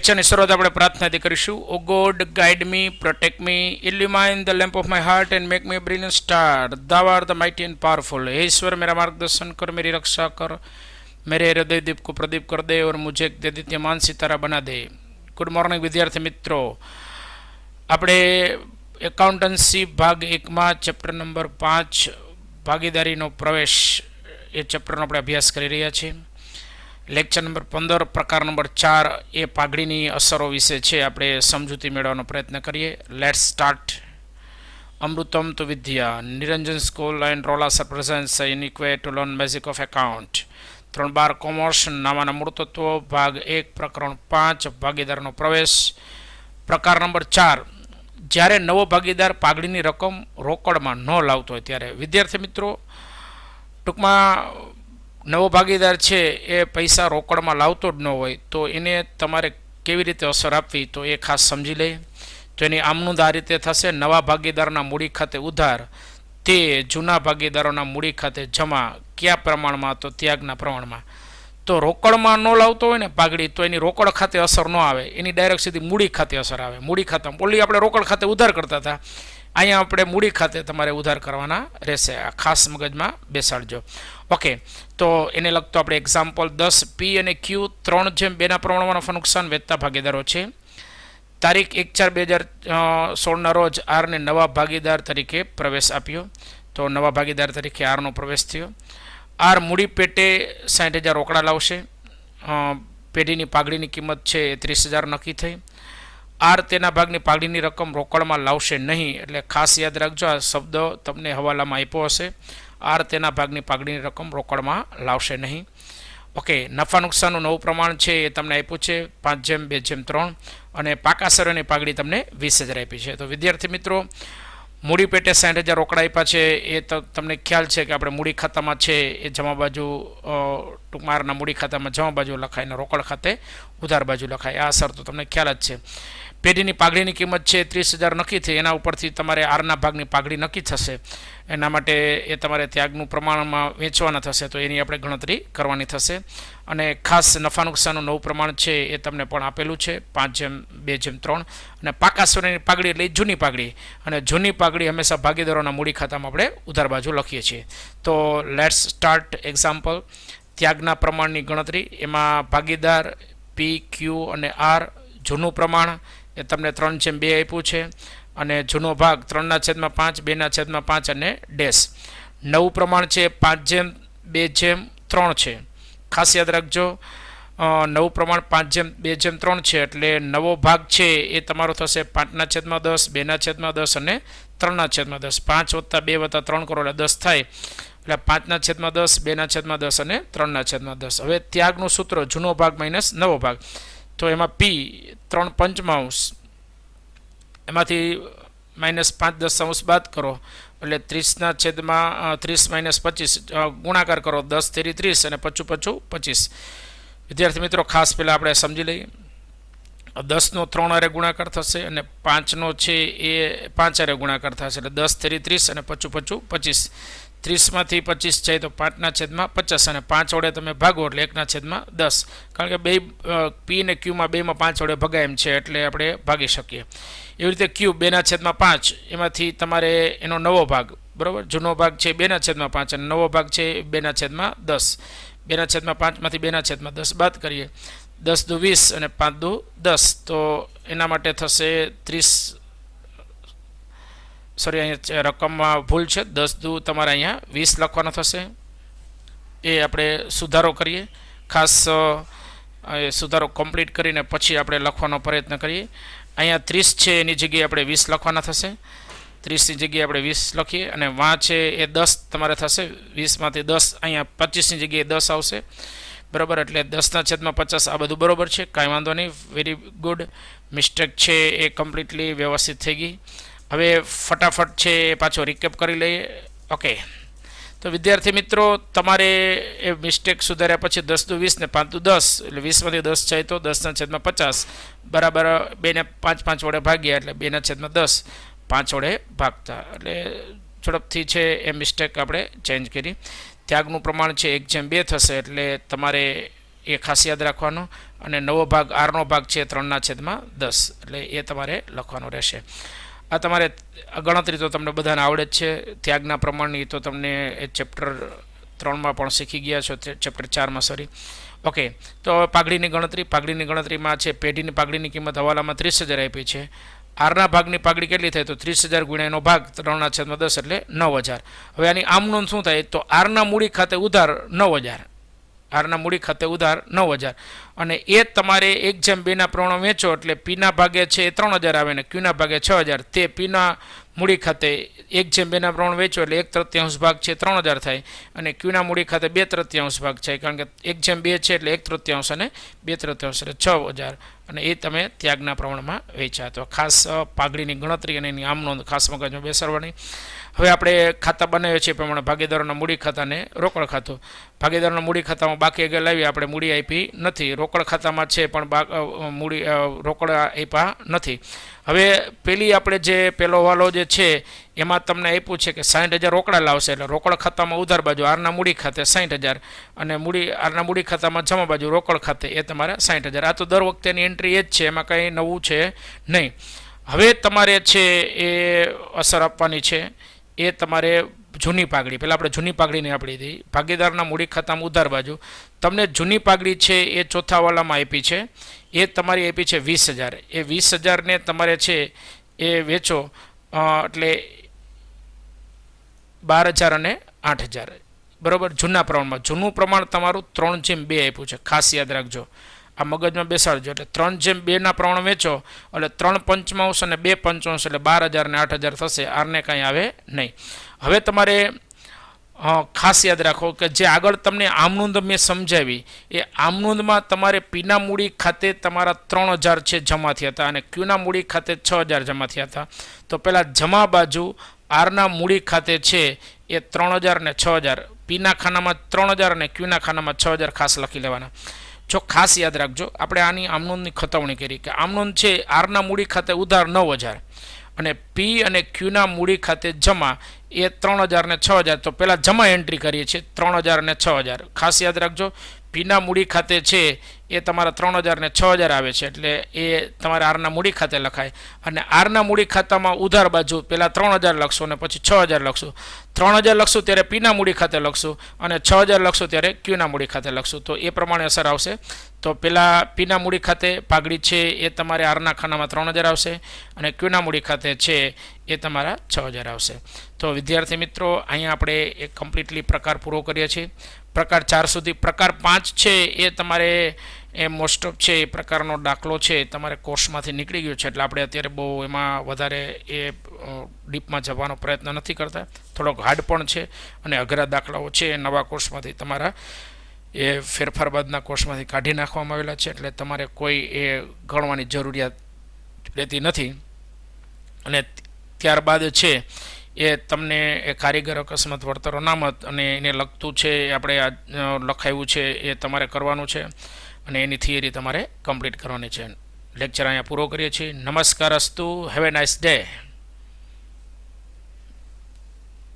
લેક્ચરની શરૂઆત આપણે પ્રાર્થનાથી કરીશું. O God, guide me, protect me, illuminate the lamp of my heart and make me brilliant star. thou art the mighty and powerful. हे ईश्वर, मेरा मार्गदर्शन कर, मेरी रक्षा कर, मेरे हृदय दीप को प्रदीप कर दे और मुझे एक दैदित्यमान सितारा बना दे. ગુડ મોર્નિંગ વિદ્યાર્થી મિત્રો. આપણે એકાઉન્ટન્સી ભાગ 1માં ચેપ્ટર નંબર 5 ભાગીદારીનો પ્રવેશ એ ચેપ્ટરનો આપણે અભ્યાસ કરી રહ્યા છીએ. લેક્ચર નંબર 15 પ્રકાર નંબર 4 એ પાઘડીની અસરો વિશે છે. આપણે સમજૂતી મેળવવાનો પ્રયત્ન કરીએ. Let's start. અમૃતમ તો Vidya, Niranjan school and Rola sir presence in ઇક્વે to learn basic of account. 3/12 commerce નામાના મૂળ તત્વો ભાગ 1 પ્રકરણ 5 ભાગીદારનો પ્રવેશ. પ્રકાર નંબર 4, જ્યારે નવો ભાગીદાર પાઘડીની રકમ રોકડમાં ન લાવતો હોય ત્યારે. વિદ્યાર્થી મિત્રો, ટૂંકમાં નવો ભાગીદાર છે એ પૈસા રોકડમાં લાવતો જ ન હોય તો એને તમારે કેવી રીતે અસર આપવી તો એ ખાસ સમજી લઈએ. તો એની આમનોંધ આ રીતે થશે: નવા ભાગીદારના મૂડી ખાતે ઉધાર, તે જૂના ભાગીદારોના મૂડી ખાતે જમા. કયા પ્રમાણમાં? તો ત્યાગના પ્રમાણમાં. તો રોકડમાં ન લાવતો હોય ને પાઘડી તો એની રોકડ ખાતે અસર ન આવે, એની ડાયરેક્ટ સીધી મૂડી ખાતે અસર આવે. મૂડી ખાતામાં ઓલી આપણે રોકડ ખાતે ઉધાર કરતા હતા, અહીંયા આપણે મૂડી ખાતે તમારે ઉધાર કરવાના રહેશે. આ ખાસ મગજમાં બેસાડજો. ઓકે, તો એને લગતો આપણે એક્ઝામ્પલ 10 પી અને ક્યુ 3/2 પ્રમાણમાં નફા નુકસાન વેચતા ભાગીદારો છે. તારીખ 1/4/2016 રોજ આરને નવા ભાગીદાર તરીકે પ્રવેશ આપ્યો. તો નવા ભાગીદાર તરીકે આરનો પ્રવેશ થયો. આર મૂડી પેટે 60,000 રોકડા લાવશે. પેઢીની પાઘડીની કિંમત છે એ 30,000 નક્કી થઈ. આર તેના ભાગની પાઘડીની રકમ રોકડમાં લાવશે નહીં. એટલે ખાસ યાદ રાખજો, આ શબ્દ તમને હવાલામાં આપ્યો હશે. આર તેના ભાગની પાઘડીની રકમ રોકડમાં લાવશે નહીં. ઓકે, નફા નુકસાનનું નવું પ્રમાણ છે એ તમને આપ્યું છે 5/2/3 અને પાકા સર્વેની પાઘડી તમને 20,000 આપી છે. તો વિદ્યાર્થી મિત્રો, મૂડી પેટે 60,000 રોકડા આપ્યા છે એ તો તમને ખ્યાલ છે કે આપણે મૂડી ખાતામાં છે એ જમા બાજુ ટૂંકમાં મૂડી ખાતામાં જમા બાજુ લખાય અને રોકડ ખાતે ઉધાર બાજુ લખાય. આ અસર તો તમને ખ્યાલ જ છે. પેઢીની પાઘડીની કિંમત છે 30,000 નક્કી થઈ. એના ઉપરથી તમારે આરના ભાગની પાઘડી નક્કી થશે. એના માટે એ તમારે ત્યાગનું પ્રમાણમાં વેચવાના થશે તો એની આપણે ગણતરી કરવાની થશે. અને ખાસ નફા નુકસાનનું નવું પ્રમાણ છે એ તમને પણ આપેલું છે 5/2/3. અને પાકા સોનાની પાઘડી એટલે જૂની પાઘડી, અને જૂની પાઘડી હંમેશા ભાગીદારોના મૂડી ખાતામાં આપણે ઉધાર બાજુ લખીએ છીએ. તો લેટ્સ સ્ટાર્ટ એક્ઝામ્પલ. ત્યાગના પ્રમાણની ગણતરી, એમાં ભાગીદાર પી, ક્યુ અને આર. જૂનું પ્રમાણ એ તમને 3/2 આપ્યું છે અને જૂનો ભાગ 3/5, 2/5 અને ડેશ. નવું પ્રમાણ છે 5/2/3 છે. ખાસ યાદ રાખજો, નવું પ્રમાણ 5/2/3 છે. એટલે નવો ભાગ છે એ તમારો થશે 5/10, 2/10 અને 3/10. 5 + 2 + 3 કરો એટલે 10 થાય. એટલે 5/10, 2/10 અને 3/10. હવે ત્યાગનું સૂત્ર જૂનો ભાગ માઇનસ નવો ભાગ. તો એમાં પી 3/5, એમાંથી -5/10 બાદ કરો એટલે 30/30 - 25 ગુણાકાર કરો, 10 તેરી 30 અને 55 25. વિદ્યાર્થી મિત્રો, ખાસ પહેલાં આપણે સમજી લઈએ. 10નો 3 હારે ગુણાકાર થશે અને 5નો છે એ 5 હારે ગુણાકાર થશે. એટલે 10 તેરી 30 અને 55 25. 30માંથી 25 જાય તો 5/50 અને 5 વડે તમે ભાગો એટલે 1/10. કારણ કે બે પી અને ક્યુમાં 2માં 5 વડે ભગાય એમ છે એટલે આપણે ભાગી શકીએ. એવી રીતે ક્યુ 2/5, એમાંથી તમારે એનો નવો ભાગ, બરાબર, જૂનો ભાગ છે 2/5 અને નવો ભાગ છે 2/10. 2/5માંથી 2/10 બાદ કરીએ, 10 દુ 20 અને 5 દુ 10. તો એના માટે થશે 30. સોરી, અહીંયા રકમમાં ભૂલ છે, 10 દુ તમારે અહીંયા 20 લખવાનો થશે. એ આપણે સુધારો કરીએ. ખાસ સુધારો કમ્પ્લીટ કરીને પછી આપણે લખવાનો પ્રયત્ન કરીએ. અહીંયા 30 છે એની જગ્યાએ આપણે 20 લખવાના થશે. 30ની જગ્યાએ આપણે 20 લખીએ અને વાં છે એ 10 તમારે થશે. 20માંથી 10, અહીંયા 25ની જગ્યાએ 10 આવશે, બરાબર. એટલે 10/50 આ બધું બરાબર છે, કાંઈ વાંધો નહીં. Very good. મિસ્ટેક છે એ કમ્પ્લીટલી વ્યવસ્થિત થઈ ગઈ. હવે ફટાફટ છે એ પાછો રિકેપ કરી લઈએ. ઓકે, તો વિદ્યાર્થી મિત્રો, તમારે એ મિસ્ટેક સુધાર્યા પછી 10 દુ 20 ને 5 દુ 10 એટલે 20માંથી 10 જાય તો 10/50 બરાબર 2ને 5 વડે ભાગ્યા એટલે 2/10 5 વડે ભાગતા. એટલે ઝડપથી છે એ મિસ્ટેક આપણે ચેન્જ કરી. ત્યાગનું પ્રમાણ છે 1/2 થશે એટલે તમારે એ ખાસ યાદ રાખવાનો. અને નવો ભાગ આરનો ભાગ છે 3/10, એટલે એ તમારે લખવાનો રહેશે. આ તમારે ગણતરી તો તમને બધાને આવડે જ છે. ત્યાગના પ્રમાણની તો તમને એ ચેપ્ટર 3માં પણ શીખી ગયા છો, ચેપ્ટર 4માં સોરી. ઓકે, તો હવે પાઘડીની ગણતરીમાં છે પેઢીની પાઘડીની કિંમત હવાલામાં 30,000 આપી છે. આરના ભાગની પાઘડી કેટલી થાય તો 30,000 ગુણ્યા એનો ભાગ 3/10 એટલે 9,000. હવે આની આમ નોંધ શું થાય તો આરના મૂડી ખાતે ઉધાર 9,000, આરના મૂડી ખાતે ઉધાર 9,000, અને એ તમારે 1/2 પ્રમાણે વેચો એટલે પીના ભાગે છે એ 3,000 આવે ને ક્યુના ભાગે 6,000. તે પીના મૂડી ખાતે 1/2 પ્રમાણે વેચો એટલે 1/3 ભાગ છે 3,000 થાય, અને ક્યુના મૂડી ખાતે 2/3 ભાગ થાય, કારણ કે 1/2 છે એટલે 1/3 અને 2/3 એટલે 6,000, અને એ તમે ત્યાગના પ્રમાણમાં વેચ્યા. તો ખાસ પાઘડીની ગણતરી અને એની આમ નોંધ ખાસ મગજમાં બેસાડવાની. હવે આપણે ખાતા બનાવીએ છીએ પ્રમાણે ભાગીદારોના મૂડી ખાતાને રોકડ ખાતું. ભાગીદારોના મૂડી ખાતામાં બાકી આગળ લાવી આપણે મૂડી આપી નથી, રોકડ ખાતામાં છે પણ મૂડી રોકડ આપ્યા નથી. હવે પેલી આપણે જે પેલો વાલો જે છે એમાં તમને આપ્યું છે કે 60,000 રોકડા લાવશે, એટલે રોકડ ખાતામાં ઉધાર બાજુ આરના મૂડી ખાતે 60,000 અને આરના મૂડી ખાતામાં જમા બાજુ રોકડ ખાતે એ તમારે 60,000. આ તો દર વખતેની એન્ટ્રી એ જ છે, એમાં કંઈ નવું છે નહીં. હવે તમારે છે એ અસર આપવાની છે એ તમારે જૂની પાઘડી. પહેલાં આપણે જૂની પાઘડીને આપી હતી. ભાગીદારના મૂડી ખાતામાં ઉધાર બાજુ તમને જૂની પાઘડી છે એ ચોથા વાલામાં આપી છે, એ તમારી આપી છે 20,000. એ 20,000ને તમારે છે એ વેચો એટલે 12,000 અને 8,000, બરાબર. જૂના પ્રમાણમાં જૂનું પ્રમાણ તમારું 3/2 આપ્યું છે, ખાસ યાદ રાખજો, આ મગજમાં બેસાડજો. એટલે 3/2 પ્રમાણ વેચો એટલે 3/5 અને 2/5 એટલે 12,000 અને 8,000 થશે. આરને કાંઈ આવે નહીં. હવે તમારે ખાસ યાદ રાખો કે જે આગળ તમને આમનોંધ મેં સમજાવી એ આમનોંધમાં તમારે પીના મૂડી ખાતે તમારા 3,000 છે જમા થયા હતા અને ક્યુના મૂડી ખાતે 6,000 જમા થયા હતા. તો પહેલાં જમા બાજુ આરના મૂડી ખાતે છે એ 3,000 અને 6,000, પીના ખાનામાં 3,000 અને ક્યુના ખાનામાં 6,000 ખાસ લખી લેવાના. જો ખાસ યાદ રાખજો, આપણે આની આમનોંધની ખતવણી કરી કે આમનોંધ છે આરના મૂડી ખાતે ઉધાર 9,000 અને પી અને ક્યુના મૂડી ખાતે જમા એ 3,000 અને 6,000. તો પહેલાં જમા એન્ટ્રી કરીએ છીએ 3,000 અને 6,000. ખાસ યાદ રાખજો, પીના મૂડી ખાતે છે એ તમારા 3,000 અને 6,000 આવે છે, એટલે એ તમારે આરના મૂડી ખાતે લખાય. અને આરના મૂડી ખાતામાં ઉધાર બાજુ પહેલાં 3,000 લખશો અને પછી 6,000 લખશું. 3,000 લખશું ત્યારે પીના મૂડી ખાતે લખશું અને 6,000 લખશું ત્યારે ક્યુના મૂડી ખાતે લખશું. તો એ પ્રમાણે અસર આવશે. તો પહેલાં પીના મૂડી ખાતે પાઘડી છે એ તમારે આરના ખાનામાં 3,000 આવશે અને ક્યુના મૂડી ખાતે છે એ તમારા 6,000 આવશે. તો વિદ્યાર્થી મિત્રો, અહીંયા આપણે એક કમ્પ્લીટલી પ્રકાર પૂરો કરીએ છીએ. પ્રકાર 4 સુધી. પ્રકાર 5 છે એ તમારે એ મોસ્ટ ઓફ છે એ પ્રકારનો દાખલો છે તમારે કોર્સમાંથી નીકળી ગયો છે, એટલે આપણે અત્યારે બહુ એમાં વધારે એ ડીપમાં જવાનો પ્રયત્ન નથી કરતા. થોડોક હાર્ડ પણ છે અને અઘરા દાખલાઓ છે એ નવા કોર્સમાંથી તમારા એ ફેરફાર બાદના કોર્સમાંથી કાઢી નાખવામાં આવેલા છે, એટલે તમારે કોઈ એ ગણવાની જરૂરિયાત રહેતી નથી. અને ત્યારબાદ છે એ તમને એ કારીગર અકસ્માત વળતર અનામત અને એને લગતું છે આપણે લખાયું છે એ તમારે કરવાનું છે અને એની થિયરી તમારે કમ્પ્લીટ કરવાની છે. લેક્ચર અહીંયા પૂરો કરીએ છીએ. નમસ્કાર અસ્તુ. Have a nice day.